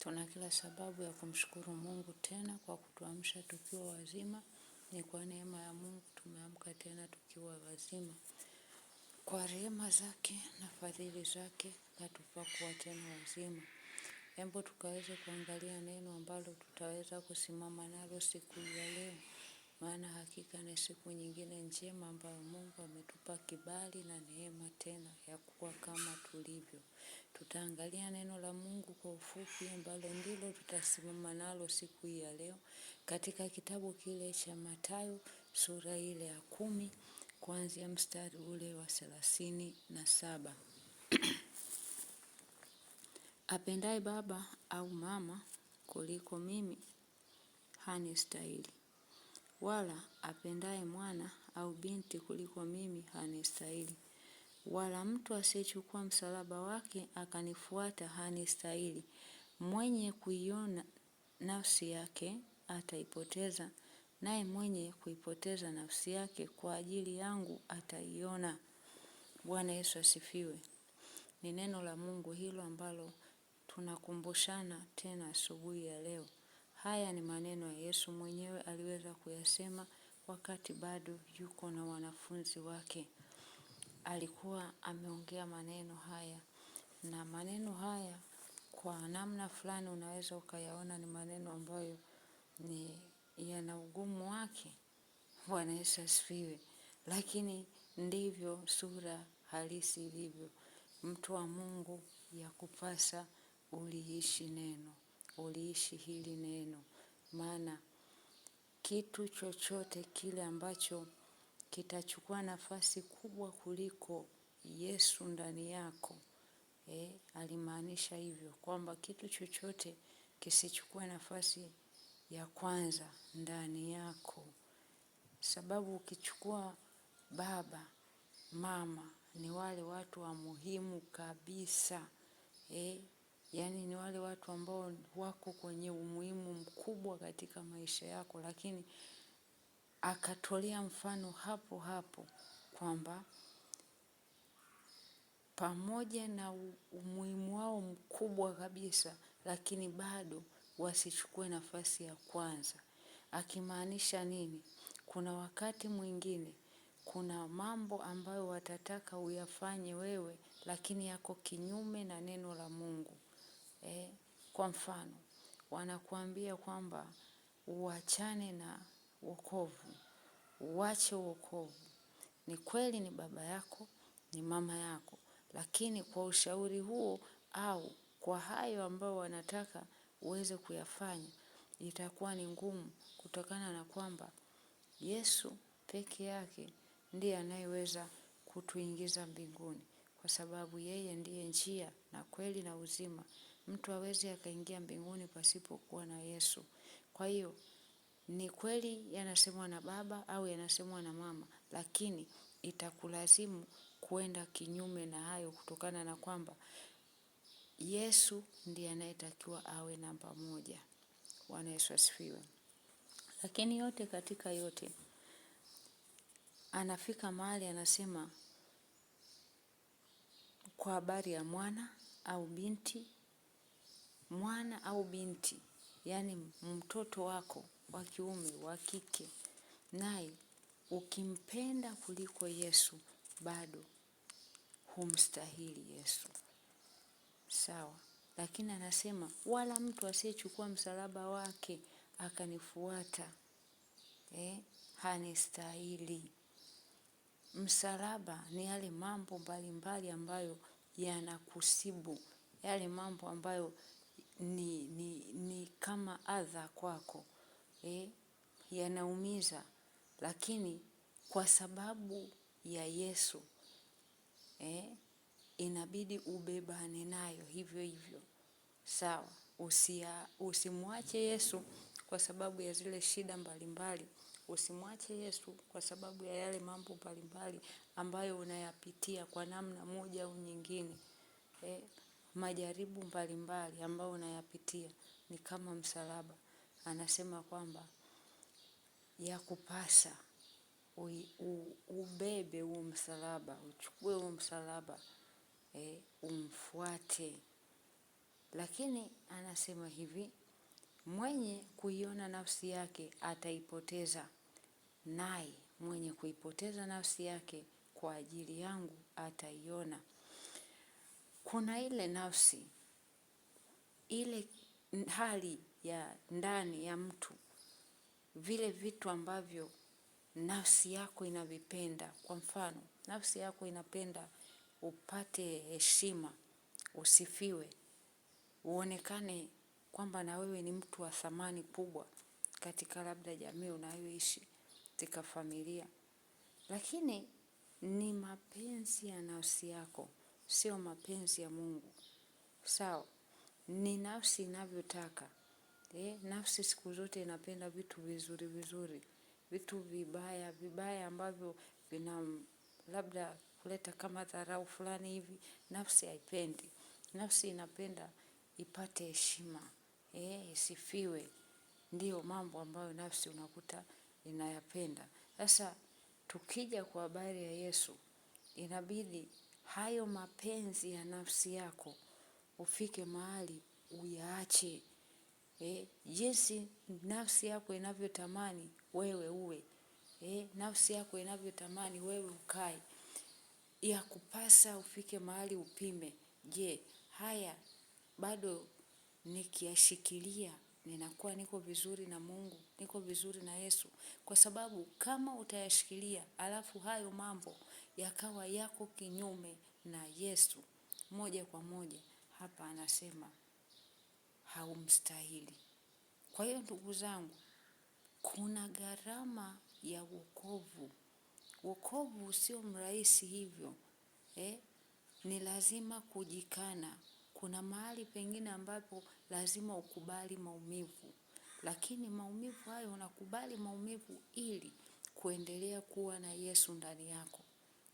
Tuna kila sababu ya kumshukuru Mungu tena kwa kutuamsha tukiwa wazima. Ni kwa neema ya Mungu tumeamka tena tukiwa wazima. Kwa rehema zake na fadhili zake katupa kuwa tena wazima. Hebu tukaweze kuangalia neno ambalo tutaweza kusimama nalo siku ya leo. Maana hakika ni siku nyingine njema ambayo Mungu ametupa kibali na neema tena ya kuwa kama tulivyo. Tutaangalia neno la Mungu kwa ufupi ambalo ndilo tutasimama nalo siku hii ya leo katika kitabu kile cha Mathayo sura ile ya 10 kuanzia mstari ule wa 37. Apendaye baba au mama kuliko mimi hanistahili, wala apendaye mwana au binti kuliko mimi hanistahili, wala mtu asiyechukua msalaba wake akanifuata hanistahili. Mwenye kuiona nafsi yake ataipoteza, naye mwenye kuipoteza nafsi yake kwa ajili yangu ataiona. Bwana Yesu asifiwe. Ni neno la Mungu hilo ambalo tunakumbushana tena asubuhi ya leo. Haya ni maneno ya Yesu mwenyewe aliweza kuyasema wakati bado yuko na wanafunzi wake. Alikuwa ameongea maneno haya, na maneno haya kwa namna fulani unaweza ukayaona ni maneno ambayo ni yana ugumu wake. Bwana Yesu asifiwe. Lakini ndivyo sura halisi ilivyo. Mtu wa Mungu ya kupasa uliishi neno, uliishi hili neno. Maana kitu chochote kile ambacho kitachukua nafasi kubwa kuliko Yesu ndani yako, alimaanisha hivyo kwamba kitu chochote kisichukue nafasi ya kwanza ndani yako. Sababu ukichukua baba, mama ni wale watu wa muhimu kabisa. Yani ni wale watu ambao wako kwenye umuhimu mkubwa katika maisha yako, lakini akatolea mfano hapo hapo kwamba pamoja na umuhimu wao mkubwa kabisa, lakini bado wasichukue nafasi ya kwanza. Akimaanisha nini? Kuna wakati mwingine, kuna mambo ambayo watataka uyafanye wewe, lakini yako kinyume na neno la Mungu. Kwa mfano, wanakuambia kwamba uachane na wokovu, uache wokovu. Ni kweli ni baba yako, ni mama yako, lakini kwa ushauri huo au kwa hayo ambao wanataka uweze kuyafanya, itakuwa ni ngumu, kutokana na kwamba Yesu peke yake ndiye anayeweza kutuingiza mbinguni, kwa sababu yeye ndiye njia na kweli na uzima. Mtu hawezi akaingia mbinguni pasipokuwa na Yesu. Kwa hiyo ni kweli yanasemwa na baba au yanasemwa na mama, lakini itakulazimu kuenda kinyume na hayo, kutokana na kwamba Yesu ndiye anayetakiwa awe namba moja. Bwana Yesu asifiwe. Lakini yote katika yote, anafika mahali anasema kwa habari ya mwana au binti. Mwana au binti, yani mtoto wako wa kiume, wa kike, naye ukimpenda kuliko Yesu, bado humstahili Yesu. Sawa. Lakini anasema wala mtu asiyechukua msalaba wake akanifuata hanistahili. Msalaba ni yale mambo mbalimbali ambayo yanakusibu, yale mambo ambayo ni kama adha kwako, yanaumiza, lakini kwa sababu ya Yesu, inabidi ubebane nayo hivyo hivyo. Sawa. Usimwache Yesu kwa sababu ya zile shida mbalimbali. Usimwache Yesu kwa sababu ya yale mambo mbalimbali ambayo unayapitia kwa namna moja au nyingine. Majaribu mbalimbali ambayo unayapitia ni kama msalaba. Anasema kwamba ya kupasa ubebe huo msalaba, uchukue huo msalaba, umfuate. Lakini anasema hivi, mwenye kuiona nafsi yake ataipoteza, naye mwenye kuipoteza nafsi yake kwa ajili yangu ataiona. Kuna ile nafsi, ile hali ya ndani ya mtu, vile vitu ambavyo nafsi yako inavipenda. Kwa mfano, nafsi yako inapenda upate heshima, usifiwe, uonekane kwamba na wewe ni mtu wa thamani kubwa katika labda jamii unayoishi, katika familia. Lakini ni mapenzi ya nafsi yako, sio mapenzi ya Mungu. Sawa, ni nafsi inavyotaka. Nafsi siku zote inapenda vitu vizuri vizuri, vitu vibaya vibaya ambavyo vina labda kuleta kama dharau fulani hivi, nafsi haipendi. Nafsi inapenda ipate heshima, isifiwe. Ndiyo mambo ambayo nafsi unakuta inayapenda. Sasa tukija kwa habari ya Yesu, inabidi hayo mapenzi ya nafsi yako ufike mahali uyaache. Jinsi nafsi yako inavyotamani wewe uwe, nafsi yako inavyotamani wewe ukae, ya kupasa ufike mahali upime. Je, haya bado nikiyashikilia ninakuwa niko vizuri na Mungu, niko vizuri na Yesu? Kwa sababu kama utayashikilia alafu hayo mambo yakawa yako kinyume na Yesu, moja kwa moja hapa anasema haumstahili. Kwa hiyo ndugu zangu, kuna gharama ya wokovu. Wokovu sio mrahisi hivyo. Ni lazima kujikana. Kuna mahali pengine ambapo lazima ukubali maumivu. Lakini maumivu hayo, unakubali maumivu ili kuendelea kuwa na Yesu ndani yako.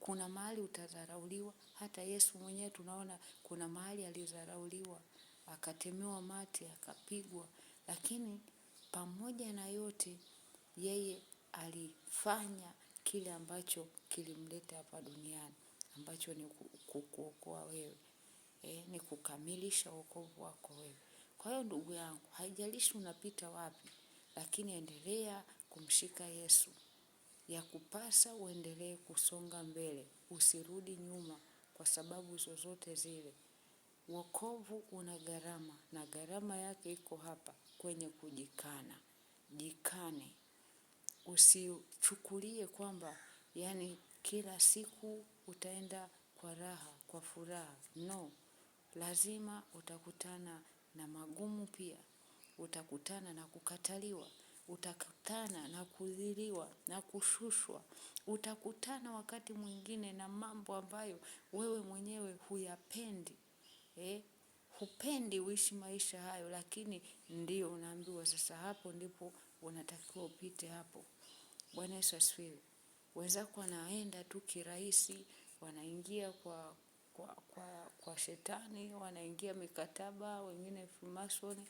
Kuna mahali utadharauliwa, hata Yesu mwenyewe tunaona kuna mahali alidharauliwa, akatemewa mate, akapigwa, lakini pamoja na yote yeye alifanya kile ambacho kilimleta hapa duniani, ambacho ni kukuokoa wewe, ni kukamilisha wokovu wako wewe. Kwa hiyo ndugu yangu, haijalishi unapita wapi, lakini endelea kumshika Yesu. Ya kupasa uendelee kusonga mbele, usirudi nyuma kwa sababu zozote zile. Wokovu una gharama, na gharama yake iko hapa kwenye kujikana. Jikane. Usichukulie kwamba yani kila siku utaenda kwa raha, kwa furaha. No, lazima utakutana na magumu pia. Utakutana na kukataliwa, utakutana na kudhiliwa na kushushwa, utakutana wakati mwingine na mambo ambayo wewe mwenyewe huyapendi. Hupendi uishi maisha hayo, lakini ndio unaambiwa sasa hapo ndipo unatakiwa upite hapo. Bwana Yesu asifiwe. Wenzako wanaenda tu kirahisi, wanaingia kwa shetani, wanaingia mikataba, wengine Freemason,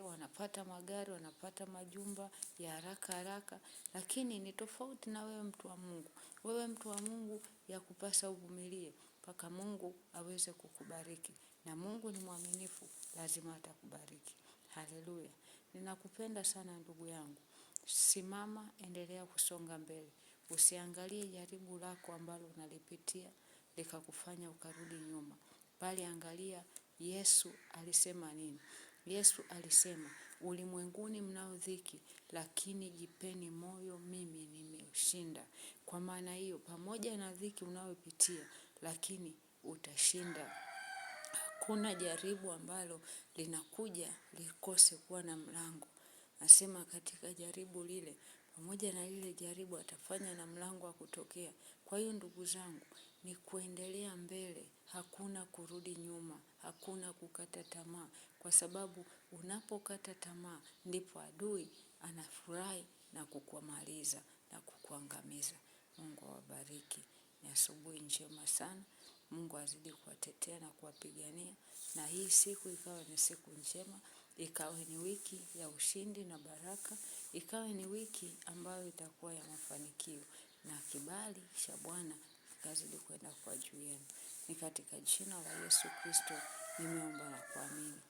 wanapata magari, wanapata majumba ya haraka haraka, lakini ni tofauti na wewe mtu wa Mungu. Wewe mtu wa Mungu ya kupasa uvumilie mpaka Mungu aweze kukubariki. Na Mungu ni mwaminifu, lazima atakubariki. Haleluya. Ninakupenda sana ndugu yangu. Simama, endelea kusonga mbele. Usiangalie jaribu lako ambalo unalipitia likakufanya ukarudi nyuma, bali angalia Yesu alisema nini. Yesu alisema, ulimwenguni mnao dhiki, lakini jipeni moyo, mimi nimeushinda. Kwa maana hiyo, pamoja na dhiki unayopitia, lakini utashinda. Hakuna jaribu ambalo linakuja likose kuwa na mlango. Nasema katika jaribu lile, pamoja na lile jaribu atafanya na mlango wa kutokea. Kwa hiyo ndugu zangu, ni kuendelea mbele, hakuna kurudi nyuma, hakuna kukata tamaa. Kwa sababu unapokata tamaa, ndipo adui anafurahi na kukumaliza na kukuangamiza. Mungu awabariki. Ni asubuhi njema sana. Mungu azidi kuwatetea na kuwapigania. Na hii siku ikawa ni siku njema. Ikawe ni wiki ya ushindi na baraka. Ikawe ni wiki ambayo itakuwa ya mafanikio. Na kibali cha Bwana kazidi kwenda kwa juu yenu. Ni katika jina la Yesu Kristo nimeomba na kuamini.